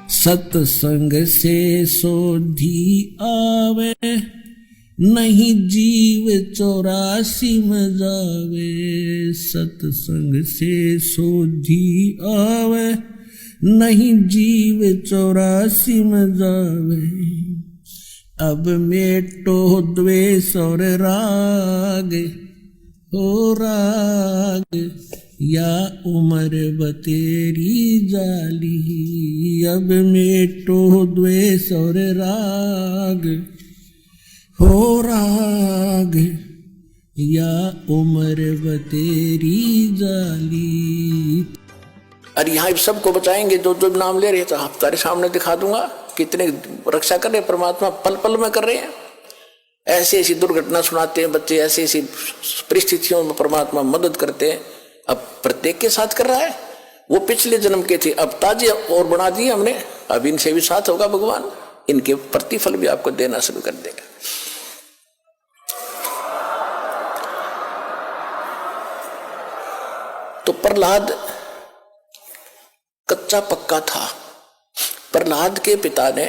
सत्संग से सोधी आवे, नहीं जीव 84 में जावे। सत्संग से सोधी आवे, नहीं जीव 84 में जावे। अब मेटो द्वेष और राग, हो राग या उम्र बतेरी जाली। अब मेटो द्वेष और राग, हो राग या उम्र बतेरी जाली। अरे यहाँ सबको बचाएंगे जो जो नाम ले रहे थे, आप तारे सामने दिखा दूंगा कितने रक्षा कर रहे परमात्मा, पल पल में कर रहे हैं। ऐसी ऐसी दुर्घटना सुनाते हैं बच्चे, ऐसी ऐसी परिस्थितियों में परमात्मा मदद करते हैं। अब प्रत्येक के साथ कर रहा है। वो पिछले जन्म के थे, अब ताजे और बना दिए हमने, अब इनसे भी साथ होगा भगवान, इनके प्रतिफल भी आपको देना शुरू कर देगा। तो प्रहलाद कच्चा पक्का था। प्रहलाद के पिता ने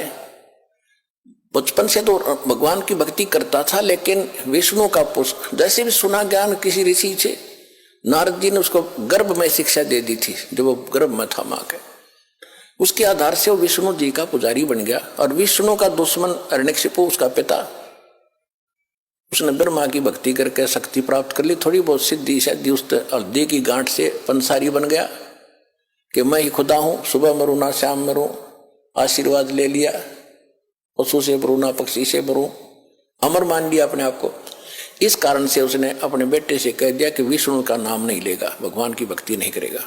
बचपन से तो भगवान की भक्ति करता था, लेकिन विष्णु का पुष्प जैसे भी सुना ज्ञान किसी ऋषि से, नारद जी ने उसको गर्भ में शिक्षा दे दी थी जब वो गर्भ में था मां के। उसके आधार से वो विष्णु जी का पुजारी बन गया। और विष्णु का दुश्मन हिरण्यकशिपु उसका पिता, उसने ब्रह्मा की भक्ति करके शक्ति प्राप्त कर ली, थोड़ी बहुत सिद्धि शादी उस हल्दी की गांठ से पंसारी बन गया कि मैं ही खुदा हूं, सुबह मरूं ना शाम मरूं, आशीर्वाद ले लिया, पशु से मरूं ना पक्षी से मरूं, अमर मान लिया अपने आप को। इस कारण से उसने अपने बेटे से कह दिया कि विष्णु का नाम नहीं लेगा, भगवान की भक्ति नहीं करेगा।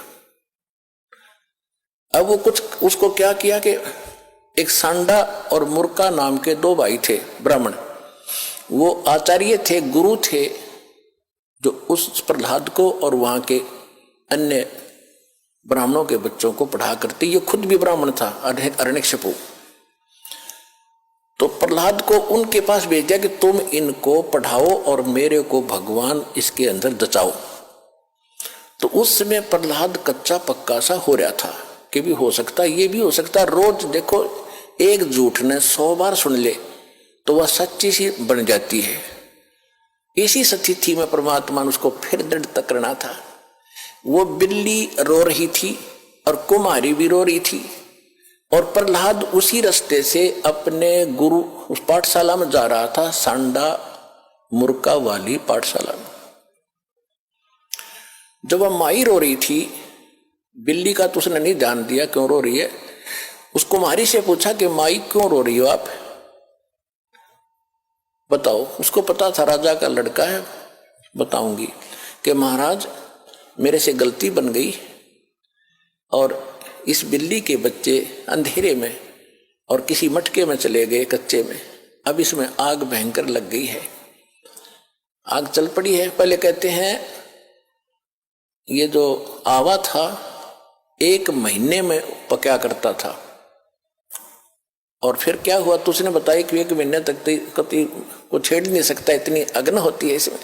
अब वो कुछ उसको क्या किया कि एक सांडा और मुर्का नाम के 2 भाई थे ब्राह्मण, वो आचार्य थे, गुरु थे, जो उस प्रहलाद को और वहां के अन्य ब्राह्मणों के बच्चों को पढ़ा करते। ये खुद भी ब्राह्मण था हिरण्यकशिपु। तो प्रहलाद को उनके पास भेज दिया कि तुम इनको पढ़ाओ और मेरे को भगवान इसके अंदर दचाओ। तो उस समय प्रहलाद कच्चा पक्का सा हो रहा था कि भी हो सकता, ये भी हो सकता। रोज देखो एक झूठ ने 100 बार सुन ले तो वह सच्ची सी बन जाती है। इसी स्थिति में परमात्मा ने उसको फिर दृढ़ करना था। वो बिल्ली रो रही थी और कुमारी भी रो रही थी, और प्रहलाद उसी रास्ते से अपने गुरु उस पाठशाला में जा रहा था, सांडा मुर्का वाली पाठशाला में। जब वह माई रो रही थी, बिल्ली का तो उसने नहीं ध्यान दिया क्यों रो रही है। उस कुमारी से पूछा कि माई क्यों रो रही हो आप, बताओ। उसको पता था राजा का लड़का है, बताऊंगी कि महाराज मेरे से गलती बन गई और इस बिल्ली के बच्चे अंधेरे में और किसी मटके में चले गए कच्चे में, अब इसमें आग भयंकर लग गई है, आग चल पड़ी है। पहले कहते हैं ये जो आवा था 1 महीने में पका करता था, और फिर क्या हुआ तो उसने बताया कि 1 महीने तक कभी को छेड़ नहीं सकता, इतनी अग्नि होती है इसमें।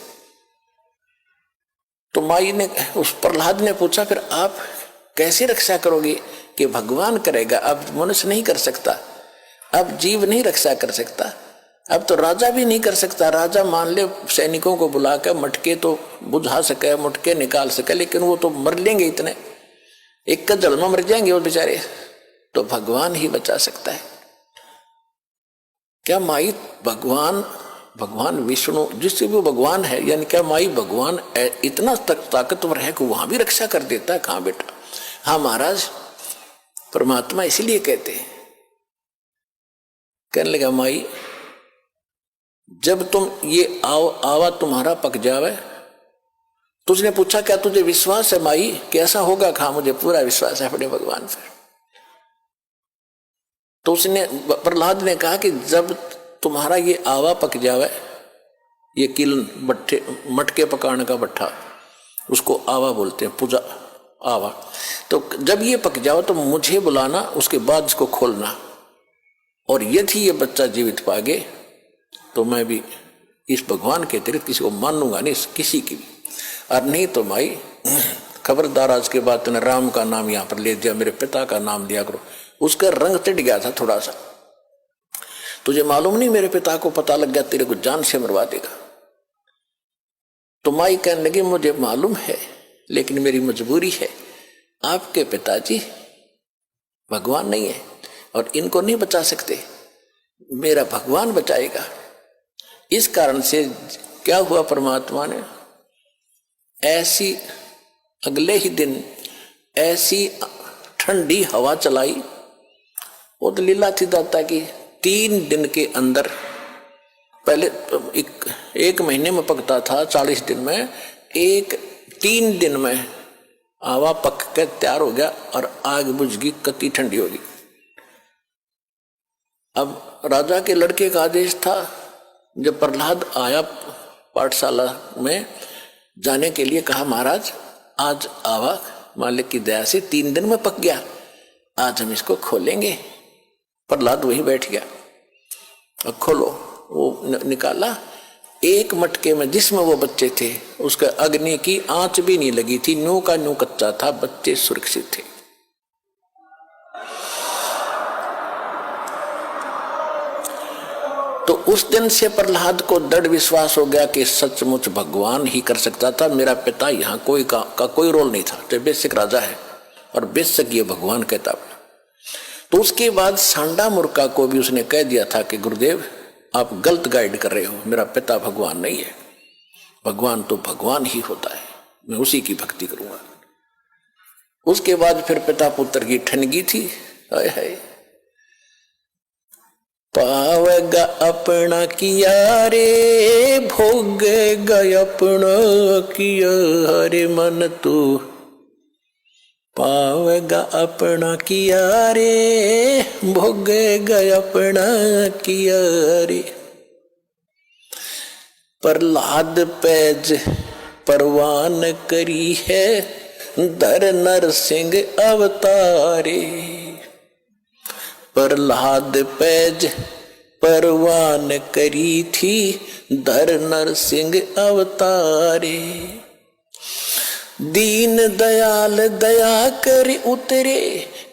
तो माई ने उस प्रहलाद ने पूछा फिर आप कैसे रक्षा करोगे, कि भगवान करेगा, अब मनुष्य नहीं कर सकता, अब जीव नहीं रक्षा कर सकता, अब तो राजा भी नहीं कर सकता। राजा मान ले सैनिकों को बुलाकर मटके तो बुझा सके, मटके निकाल सके, लेकिन वो तो मर लेंगे, इतने एक का जल में मर जाएंगे वो बेचारे, तो भगवान ही बचा सकता है। क्या माई भगवान विष्णु जिससे भी भगवान है, यानी क्या माई भगवान इतना ताकतवर है कि वहां भी रक्षा कर देता है? कहां बेटा, हाँ महाराज, परमात्मा इसीलिए कहते हैं। कहने लगा माई जब तुम ये आवा तुम्हारा पक जावे, तो उसने पूछा क्या तुझे विश्वास है माई कि ऐसा होगा? कहा मुझे पूरा विश्वास है अपने भगवान पर। तो उसने प्रहलाद ने कहा कि जब तुम्हारा ये आवा पक जावे, ये किलन भट्टे मटके पकाने का भट्ठा, उसको आवा बोलते हैं, पूजा आवा, तो जब ये पक जाओ तो मुझे बुलाना, उसके बाद इसको खोलना, और यदि ये बच्चा जीवित पागे तो मैं भी इस भगवान के अतिरिक्त किसी को मानूंगा नहीं, किसी की भी, और नहीं तो भाई खबरदार आज के बाद तुमने राम का नाम यहाँ पर ले दिया, मेरे पिता का नाम लिया करो, उसका रंग टिट गया था थोड़ा सा। तुझे मालूम नहीं मेरे पिता को पता लग गया तेरे को जान से मरवा देगा। तो माई कहने लगी मुझे मालूम है लेकिन मेरी मजबूरी है, आपके पिताजी भगवान नहीं है और इनको नहीं बचा सकते, मेरा भगवान बचाएगा। इस कारण से क्या हुआ, परमात्मा ने ऐसी अगले ही दिन ऐसी ठंडी हवा चलाई। वो तो लीला थी दाता की, 3 दिन के अंदर, पहले एक महीने में पकता था, 40 दिन में, 3 दिन में हवा पक के तैयार हो गया और आग बुझ गई, कति ठंडी होगी। अब राजा के लड़के का आदेश था, जब प्रहलाद आया पाठशाला में जाने के लिए, कहा महाराज आज आवा मालिक की दया से 3 दिन में पक गया, आज हम इसको खोलेंगे। प्रहलाद वही बैठ गया और खोलो, वो निकाला। एक मटके में जिसमें वो बच्चे थे उसका अग्नि की आंच भी नहीं लगी थी, न्यू का न्यू कच्चा था, बच्चे सुरक्षित थे। तो उस दिन से प्रहलाद को दृढ़ विश्वास हो गया कि सचमुच भगवान ही कर सकता था, मेरा पिता यहाँ कोई का कोई रोल नहीं था, जो बेसिक राजा है और बेसिक ये भगवान कहता। तो उसके बाद सांडा मुर्का को भी उसने कह दिया था कि गुरुदेव आप गलत गाइड कर रहे हो, मेरा पिता भगवान नहीं है, भगवान तो भगवान ही होता है, मैं उसी की भक्ति करूंगा। उसके बाद फिर पिता पुत्र की ठनगी थी। हाय हाय, पावेगा अपना किया रे, भोगेगा अपना किया रे मन तू, पावेगा अपना किया रे, भोगेगा अपना किया रे। प्रहलाद पैज परवान करी है, धर नरसिंह अवतारे। प्रहलाद पैज परवान करी थी, धर नरसिंह अवतारे। दीन दयाल दया कर उतरे,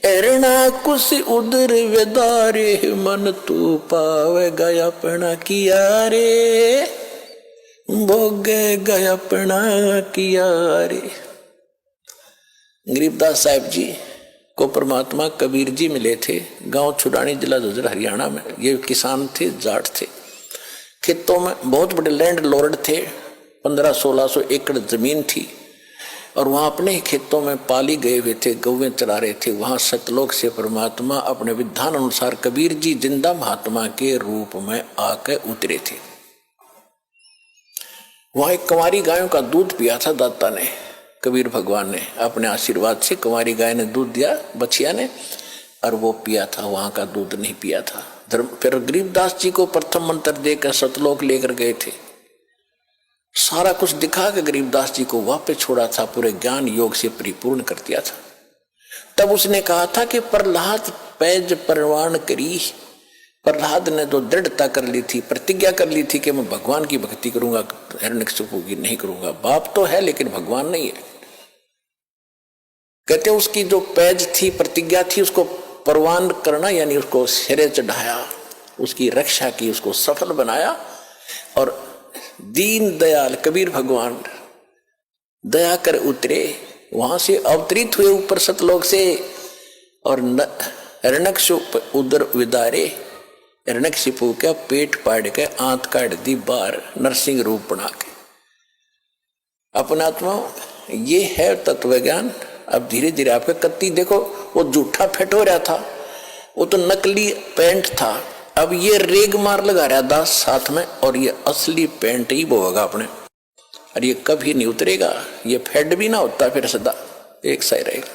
एरना कुछ उदर वेदारे, मन तू पावेगा अपना किया रे, भोगेगा अपना किया रे। गरीबदास साहिब जी को परमात्मा कबीर जी मिले थे, गांव छुड़ानी, जिला झज्जर, हरियाणा में। ये किसान थे, जाट थे, खेतों में बहुत बड़े लैंड लॉर्ड थे, 1500-1600 एकड़ जमीन थी और वहां अपने खेतों में पाली गए हुए थे, गौवें चरा रहे थे। वहां सतलोक से परमात्मा अपने विधान अनुसार कबीर जी जिंदा महात्मा के रूप में आकर उतरे थे। वहां एक कुंवारी गायों का दूध पिया था दाता ने, कबीर भगवान ने अपने आशीर्वाद से कुंवारी गाय ने दूध दिया बछिया ने, और वो पिया था, वहां का दूध नहीं पिया था। फिर गरीबदास जी को प्रथम मंत्र देकर सतलोक लेकर गए थे, सारा कुछ दिखा के गरीबदास जी को वापस छोड़ा था, पूरे ज्ञान योग से परिपूर्ण कर दिया था। तब उसने कहा था कि प्रहलाद पैज परवान करी। प्रहलाद ने तो दृढ़ता कर ली थी, प्रतिज्ञा कर ली थी कि मैं भगवान की भक्ति करूंगा, हिरण्यकशिपु की नहीं करूंगा। बाप तो है लेकिन भगवान नहीं है। कहते उसकी जो पैज थी, प्रतिज्ञा थी, उसको परवान करना यानी उसको सिरे चढ़ाया, उसकी रक्षा की, उसको सफल बनाया। और दीन दयाल कबीर भगवान दया कर उतरे, वहां से अवतरित हुए ऊपर सतलोक से, और हिरण्यकशिपु उदर विदारे, हिरण्यकशिपु का पेट पाड़ के आंत काट दी बाहर, नरसिंह रूप बना के। अपना आत्मा ये है तत्व ज्ञान। अब धीरे धीरे आपके कत्ती देखो, वो जूठा फेट हो रहा था, वो तो नकली पेंट था, अब ये रेग मार लगा रहा दास साथ में, और ये असली पेंट ही बोगा अपने, और ये कभी नहीं उतरेगा, ये फेड भी ना होता फिर सदा एक सा ही रहेगा।